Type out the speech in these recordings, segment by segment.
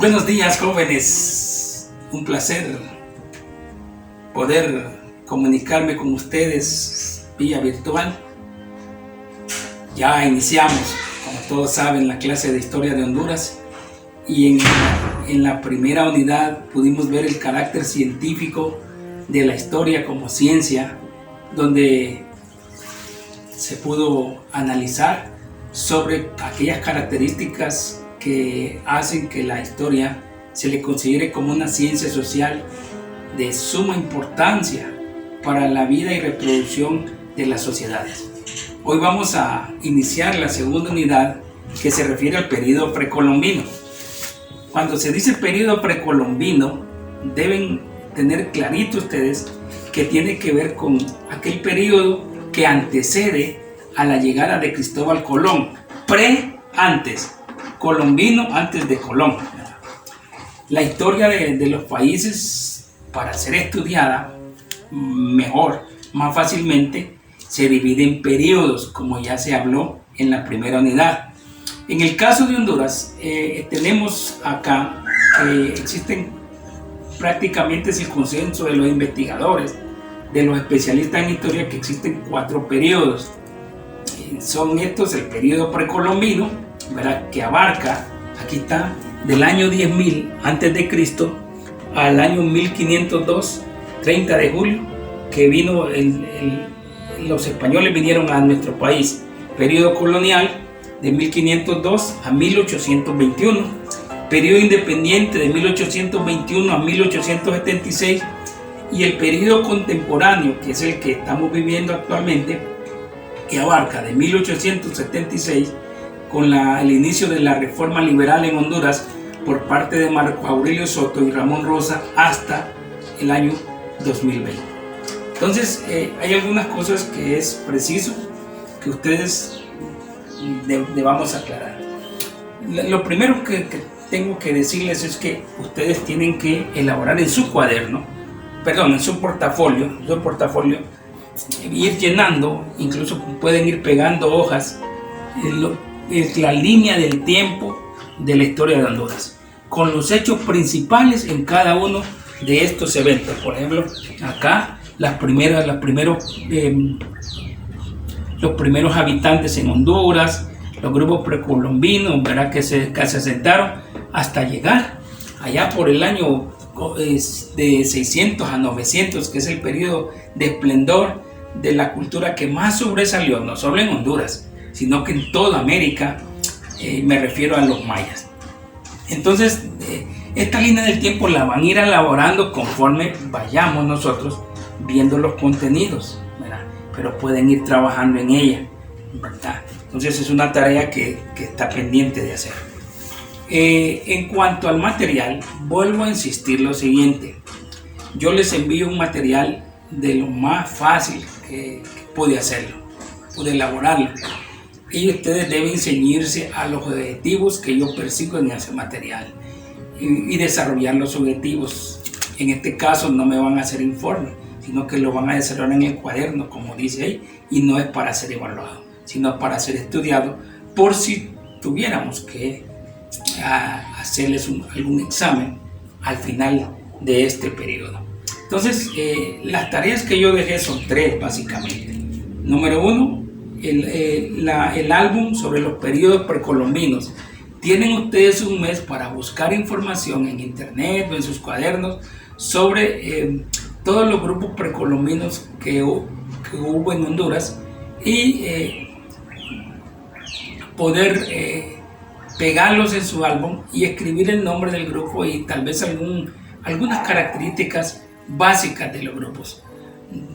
Buenos días, jóvenes. Un placer poder comunicarme con ustedes vía virtual. Ya iniciamos, como todos saben, la clase de Historia de Honduras y en la primera unidad pudimos ver el carácter científico de la historia como ciencia, donde se pudo analizar sobre aquellas características que hacen que la historia se le considere como una ciencia social de suma importancia para la vida y reproducción de las sociedades. Hoy vamos a iniciar la segunda unidad, que se refiere al periodo precolombino. Cuando se dice periodo precolombino, deben tener clarito ustedes que tiene que ver con aquel periodo que antecede a la llegada de Cristóbal Colón. Antes, colombino antes de Colón. La historia de los países, para ser estudiada mejor, más fácilmente, se divide en periodos, como ya se habló en la primera unidad. En el caso de Honduras, tenemos acá que existen prácticamente, es el consenso de los investigadores, de los especialistas en historia, que existen 4 periodos. Son estos: el periodo precolombino, ¿verdad?, que abarca, aquí está, del año 10.000 antes de Cristo al año 1502, 30 de julio, que vino los españoles vinieron a nuestro país. Periodo colonial de 1502 a 1821, periodo independiente de 1821 a 1876, y el periodo contemporáneo, que es el que estamos viviendo actualmente, que abarca de 1876 con el inicio de la reforma liberal en Honduras por parte de Marco Aurelio Soto y Ramón Rosa hasta el año 2020. Entonces, hay algunas cosas que es preciso que ustedes debamos aclarar. Lo primero que tengo que decirles es que ustedes tienen que elaborar en su cuaderno, en su portafolio, ir llenando, incluso pueden ir pegando hojas, la línea del tiempo de la historia de Honduras, con los hechos principales en cada uno de estos eventos. Por ejemplo, acá los primeros habitantes en Honduras, los grupos precolombinos, ¿verdad?, que se asentaron hasta llegar allá por el año de 600 a 900, que es el periodo de esplendor de la cultura que más sobresalió, no solo en Honduras, sino que en toda América. Me refiero a los mayas. Entonces, esta línea del tiempo la van a ir elaborando conforme vayamos nosotros viendo los contenidos, ¿verdad?, pero pueden ir trabajando en ella, ¿verdad? Entonces es una tarea que está pendiente de hacer. En cuanto al material, vuelvo a insistir lo siguiente: yo les envío un material de lo más fácil que pude hacerlo, pude elaborarlo, y ustedes deben ceñirse a los objetivos que yo persigo en ese material y desarrollar los objetivos. En este caso no me van a hacer informe, sino que lo van a desarrollar en el cuaderno, como dice ahí, y no es para ser evaluado, sino para ser estudiado, por si tuviéramos que hacerles algún examen al final de este periodo. Entonces, las tareas que yo dejé son 3 básicamente. Número 1, el álbum sobre los periodos precolombinos. Tienen ustedes un mes para buscar información en internet o en sus cuadernos sobre todos los grupos precolombinos que hubo en Honduras, y poder pegarlos en su álbum y escribir el nombre del grupo y tal vez algunas características básicas de los grupos.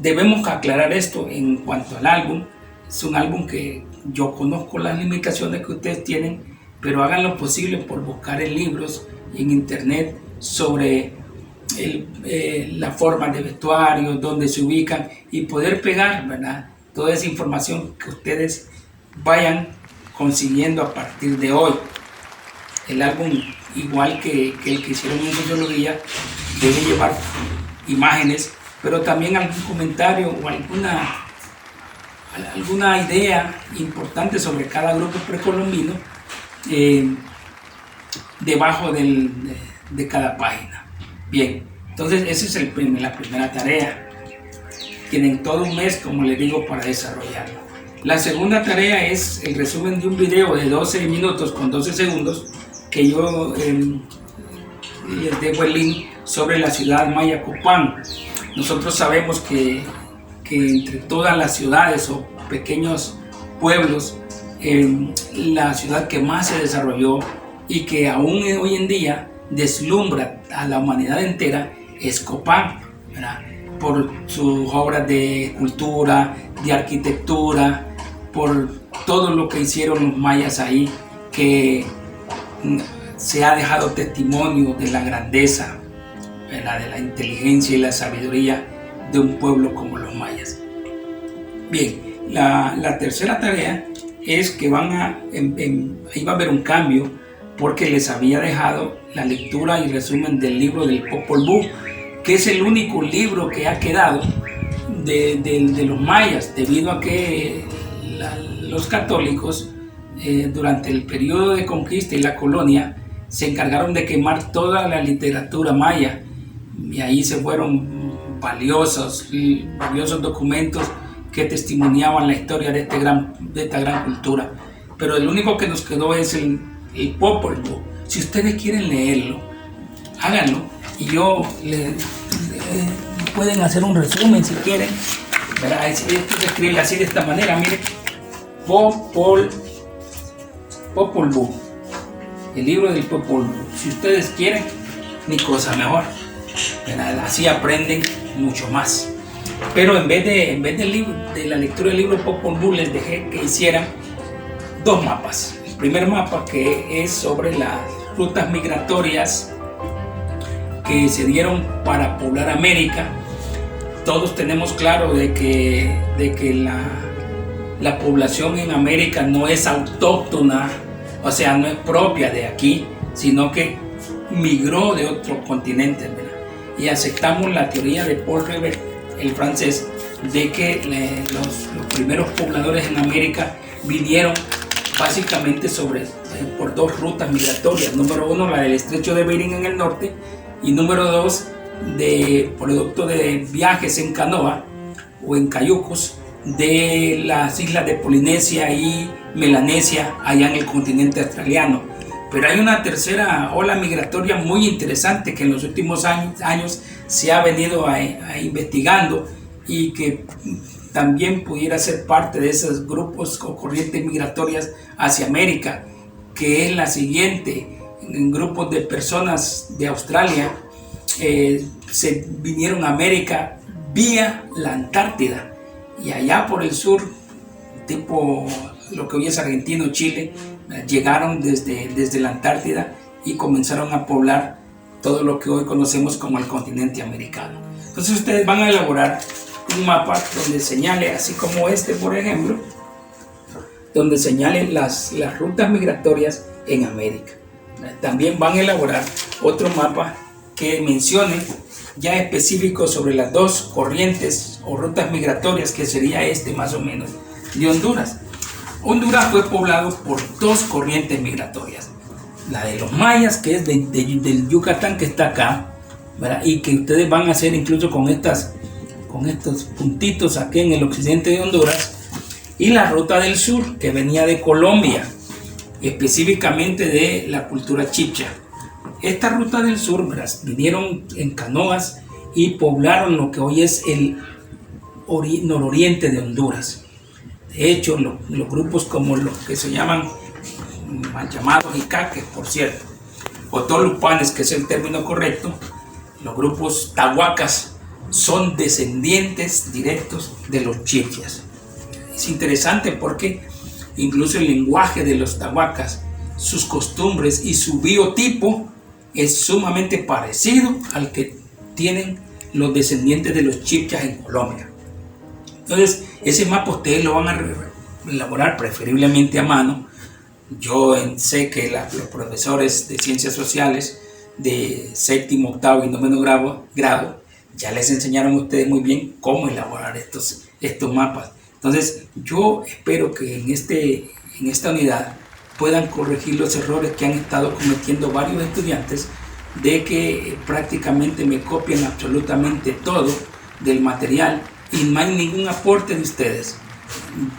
Debemos aclarar esto en cuanto al álbum. Es un álbum que yo conozco las limitaciones que ustedes tienen, pero hagan lo posible por buscar en libros y en internet sobre la forma de vestuario, dónde se ubican, y poder pegar, ¿verdad?, toda esa información que ustedes vayan consiguiendo a partir de hoy. El álbum, igual que el que hicieron en sociología, debe llevar imágenes, pero también algún comentario o alguna idea importante sobre cada grupo precolombino, debajo de cada página. Bien, entonces esa es la primera tarea. Tienen todo un mes, como les digo, para desarrollarlo. La segunda tarea es el resumen de un video de 12 minutos con 12 segundos que yo les dejo el link sobre la ciudad maya Copán. Nosotros sabemos que entre todas las ciudades o pequeños pueblos, la ciudad que más se desarrolló y que aún hoy en día deslumbra a la humanidad entera es Copán, ¿verdad? Por sus obras de cultura, de arquitectura, por todo lo que hicieron los mayas ahí, que se ha dejado testimonio de la grandeza, ¿verdad? De la inteligencia y la sabiduría de un pueblo como los mayas. Bien, la tercera tarea es que ahí va a haber un cambio, porque les había dejado la lectura y resumen del libro del Popol Vuh, que es el único libro que ha quedado de los mayas, debido a que los católicos durante el periodo de conquista y la colonia se encargaron de quemar toda la literatura maya, y ahí se fueron valiosos documentos que testimoniaban la historia de esta gran cultura. Pero el único que nos quedó es el Popol Vuh. Si ustedes quieren leerlo, háganlo, y pueden hacer un resumen si quieren, ¿verdad? Esto se escribe así, de esta manera, miren: Popol Vuh, el libro del Popol Vuh. Si ustedes quieren, ni cosa mejor, ¿verdad? Así aprenden mucho más. Pero en vez de la lectura del libro Popol Vuh, les dejé que hicieran dos mapas. El primer mapa, que es sobre las rutas migratorias que se dieron para poblar América. Todos tenemos claro de que la población en América no es autóctona, o sea, no es propia de aquí, sino que migró de otro continente, ¿verdad? Y aceptamos la teoría de Paul Rivet, el francés, de que los primeros pobladores en América vinieron básicamente por dos rutas migratorias. Número uno, la del estrecho de Bering en el norte, y número dos, de producto de viajes en canoa o en cayucos de las islas de Polinesia y Melanesia, allá en el continente australiano. Pero hay una tercera ola migratoria muy interesante que en los últimos años se ha venido investigando, y que también pudiera ser parte de esos grupos o corrientes migratorias hacia América, que es la siguiente: en grupos de personas de Australia se vinieron a América vía la Antártida, y allá por el sur, tipo lo que hoy es Argentina o Chile, llegaron desde la Antártida y comenzaron a poblar todo lo que hoy conocemos como el continente americano. Entonces ustedes van a elaborar un mapa donde señale, así como este por ejemplo, donde señalen las rutas migratorias en América. También van a elaborar otro mapa que mencione ya específico sobre las dos corrientes o rutas migratorias, que sería este más o menos de Honduras. Honduras fue poblado por dos corrientes migratorias: la de los mayas, que es del Yucatán, que está acá, ¿verdad? Y que ustedes van a hacer incluso con estos puntitos aquí en el occidente de Honduras, y la ruta del sur, que venía de Colombia, específicamente de la cultura chibcha. Esta ruta del sur, ¿verdad?, vinieron en canoas y poblaron lo que hoy es el nororiente de Honduras. De hecho, los grupos como los que se llaman llamados icaques, por cierto, o tolupanes, que es el término correcto, los grupos tahuacas, son descendientes directos de los chibchas. Es interesante porque incluso el lenguaje de los tahuacas, sus costumbres y su biotipo es sumamente parecido al que tienen los descendientes de los chibchas en Colombia. Entonces, ese mapa ustedes lo van a elaborar preferiblemente a mano. Yo sé que los profesores de ciencias sociales de séptimo, octavo y noveno grado ya les enseñaron a ustedes muy bien cómo elaborar estos mapas. Entonces, yo espero que en esta unidad puedan corregir los errores que han estado cometiendo varios estudiantes, de que prácticamente me copian absolutamente todo del material y no hay ningún aporte de ustedes.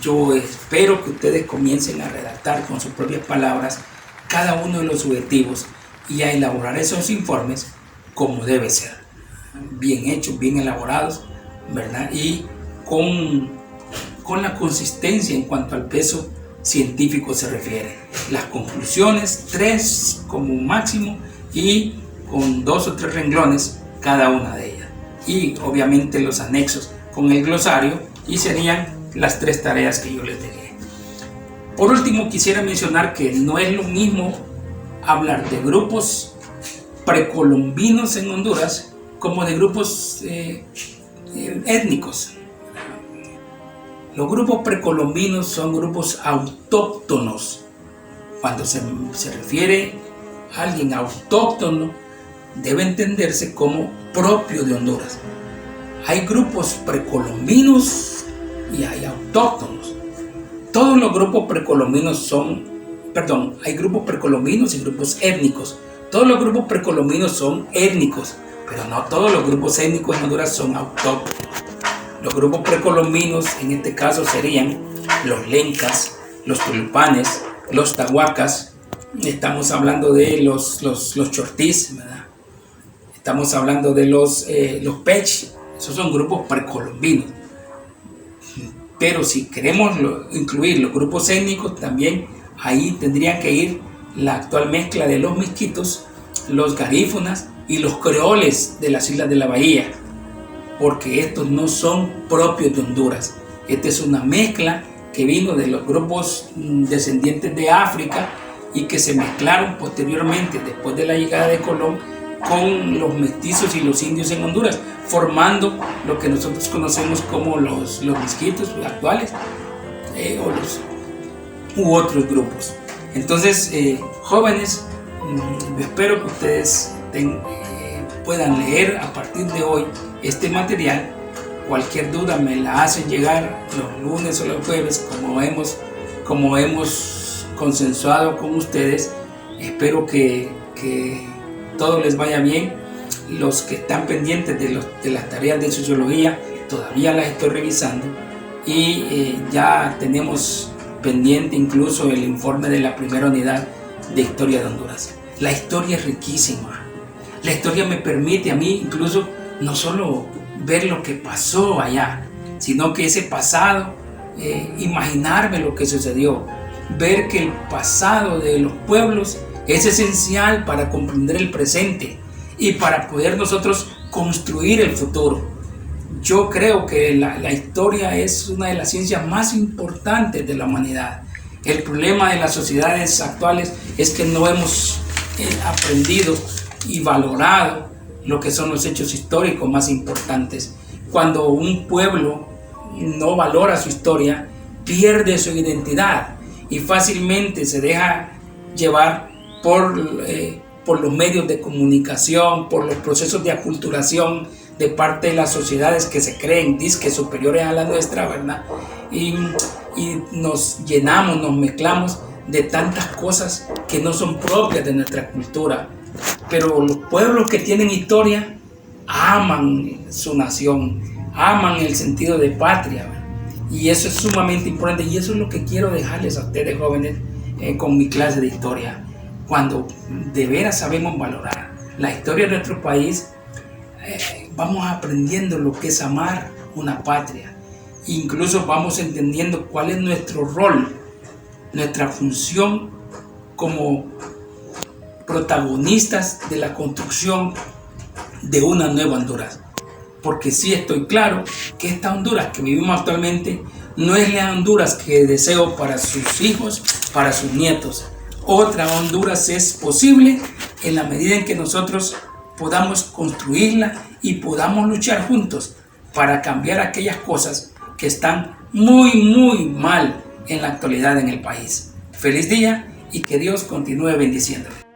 Yo espero que ustedes comiencen a redactar con sus propias palabras cada uno de los objetivos y a elaborar esos informes como debe ser, bien hechos, bien elaborados, ¿verdad? Y con la consistencia en cuanto al peso científico se refiere. Las conclusiones, 3 como máximo, y con 2 o 3 renglones cada una de ellas. Y obviamente los anexos con el glosario, y serían las 3 tareas que yo les dejé. Por último, quisiera mencionar que no es lo mismo hablar de grupos precolombinos en Honduras como de grupos étnicos. Los grupos precolombinos son grupos autóctonos. Cuando se refiere a alguien autóctono, debe entenderse como propio de Honduras. Hay grupos precolombinos y hay autóctonos. Todos los grupos precolombinos hay grupos precolombinos y grupos étnicos. Todos los grupos precolombinos son étnicos, pero no todos los grupos étnicos en Honduras son autóctonos. Los grupos precolombinos en este caso serían los lencas, los tulpanes, los tahuacas. Estamos hablando de los chortís, ¿verdad? Estamos hablando de los pech. Esos son grupos precolombinos. Pero si queremos incluir los grupos étnicos, también ahí tendrían que ir la actual mezcla de los misquitos, los garífunas y los creoles de las islas de la bahía, porque estos no son propios de Honduras. Esta es una mezcla que vino de los grupos descendientes de África y que se mezclaron posteriormente, después de la llegada de Colón, con los mestizos y los indios en Honduras, formando lo que nosotros conocemos como los misquitos actuales u otros grupos. Entonces, jóvenes, espero que ustedes puedan leer a partir de hoy este material. Cualquier duda me la hacen llegar los lunes o los jueves, como hemos consensuado con ustedes. Espero que todo les vaya bien. Los que están pendientes de las tareas de sociología, todavía las estoy revisando, y ya tenemos pendiente incluso el informe de la primera unidad de historia de Honduras. La historia es riquísima. La historia me permite a mí incluso no solo ver lo que pasó allá, sino que ese pasado, imaginarme lo que sucedió, ver que el pasado de los pueblos es esencial para comprender el presente y para poder nosotros construir el futuro. Yo creo que la historia es una de las ciencias más importantes de la humanidad. El problema de las sociedades actuales es que no hemos aprendido y valorado lo que son los hechos históricos más importantes. Cuando un pueblo no valora su historia, pierde su identidad y fácilmente se deja llevar por los medios de comunicación, por los procesos de aculturación de parte de las sociedades que se creen disque superiores a la nuestra, ¿verdad? Y nos llenamos, nos mezclamos de tantas cosas que no son propias de nuestra cultura. Pero los pueblos que tienen historia aman su nación, aman el sentido de patria, ¿verdad? Y eso es sumamente importante, y eso es lo que quiero dejarles a ustedes, jóvenes, con mi clase de historia. Cuando de veras sabemos valorar la historia de nuestro país, vamos aprendiendo lo que es amar una patria. Incluso vamos entendiendo cuál es nuestro rol, nuestra función como protagonistas de la construcción de una nueva Honduras. Porque sí estoy claro que esta Honduras que vivimos actualmente no es la Honduras que deseo para sus hijos, para sus nietos. Otra Honduras es posible en la medida en que nosotros podamos construirla y podamos luchar juntos para cambiar aquellas cosas que están muy mal en la actualidad en el país. Feliz día y que Dios continúe bendiciéndole.